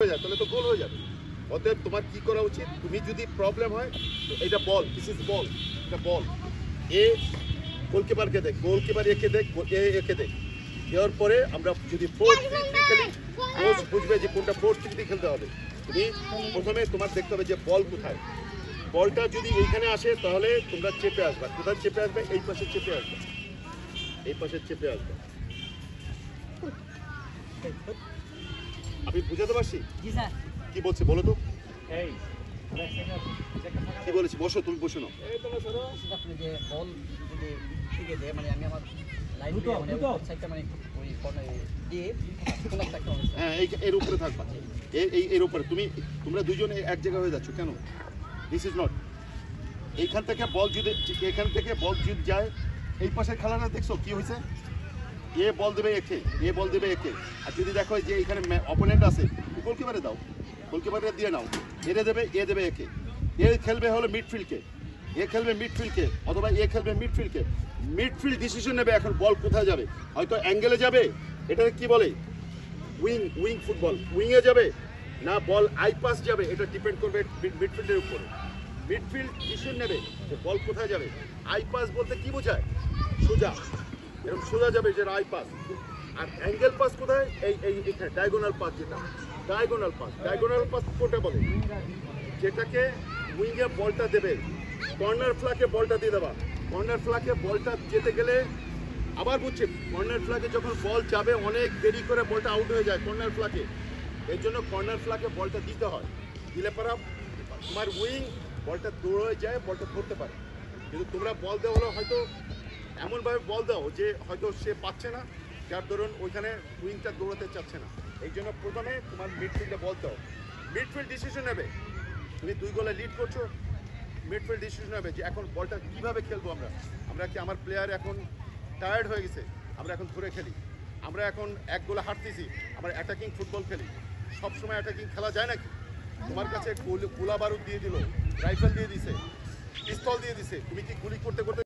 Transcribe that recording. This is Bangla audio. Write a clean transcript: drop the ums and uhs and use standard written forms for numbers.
হয়ে যায় তাহলে তো গোল হয়ে যাবে। অতএব তোমার কি করা উচিত, তুমি যদি প্রবলেম হয় এটা বল, দিস ইজ বল, এটা বল, এ গোলকিপারকে দেখ, গোলকিপার একে দেখ, একে দেখ, দেওয়ার পরে আমরা যদি 4-3-3 খেলি কোচ বুঝবে যে কোনটা 4-3-3 খেলতে হবে। তুমি প্রথমে তোমার দেখতে হবে যে বল কোথায়, বলটা যদি এইখানে আসে তাহলে তোমরা চেপে আসবে। কোথায় চেপে আসবে? এই পাশে চেপে আসবে, এই পাশে চেপে আসবে। আমি বুঝাতে পারছি কি বলছি বলো তো? কি বলেছি? বসো, তুমি বসো না। হ্যাঁ, এর উপরে থাকবা, এর উপরে। তোমরা দুজন এক জায়গায় হয়ে যাচ্ছ কেন? This is not. এইখান থেকে বল যদি, এখান থেকে বল যদি যায়, এই পাশের খেলাটা দেখছো কি হয়েছে? এ বল দেবে একে, এ বল দেবে একে। আর যদি দেখো যে এখানে অপোনেন্ট আছে, গোলকিপারে দাও, গোলকিপারে দিয়ে নাও, এরে দেবে, এ দেবে একে। এ খেলবে হলো মিডফিল্ডকে, এ খেলবে মিডফিল্ডকে, অথবা এ খেলবে মিডফিল্ডকে। মিডফিল্ড ডিসিশন নেবে এখন বল কোথায় যাবে। হয়তো অ্যাঙ্গেলে যাবে, এটা কি বলে উইং ফুটবল, উইংয়ে যাবে না বল আই পাস যাবে, এটা ডিপেন্ড করবে মিডফিল্ডের উপরে। মিডফিল্ড ডিসিশন নেবে যে বল কোথায় যাবে। আই পাস বলতে কি বোঝায়? সোজা, এরকম সোজা যাবে, যেটা আই পাস। আর অ্যাঙ্গেল পাস কোথায়? এখানে ডায়াগোনাল পাস, যেটা ডায়াগোনাল পাস। ডায়াগোনাল পাস কোনটা বলে? যেটাকে উইংয়ে বলটা দেবে, কর্নার ফ্ল্যাগে বলটা দিয়ে দেবা। কর্নার ফ্ল্যাগে বলটা যেতে গেলে আবার বুঝছে, কর্নার ফ্ল্যাগে যখন বল যাবে অনেক দেরি করে বলটা আউট হয়ে যায় কর্নার ফ্ল্যাগে। এই জন্য কর্নার ফ্ল্যাগে বলটা দিতে হয়, দিলে পরে তোমার উইং বলটা দৌড়ে যায়, বলটা ধরতে পারে। কিন্তু তোমরা বল দেওয়া হলো হয়তো এমনভাবে বল দাও যে হয়তো সে পাচ্ছে না, যার ধরুন ওইখানে উইংটা দৌড়াতে চাচ্ছে না। এই জন্য প্রথমে তোমার মিডফিল্ডে বল দাও, মিডফিল্ড ডিসিশন নেবে। তুমি 2 গোলে লিড করছো, মিডফিল্ড ডিসিশন নেবে যে এখন বলটা কীভাবে খেলবো। আমরা কি, আমার প্লেয়ার এখন টায়ার্ড হয়ে গেছে, আমরা এখন ধরে খেলি, আমরা এখন 1 গোলে হারতেছি, আমরা অ্যাটাকিং ফুটবল খেলি। সবসময় অ্যাটাকিং খেলা যায় নাকি? তোমার কাছে গোলা বারুদ দিয়ে দিল, রাইফেল দিয়ে দিছে, পিস্তল দিয়ে দিছে, তুমি কি গুলি করতে করতে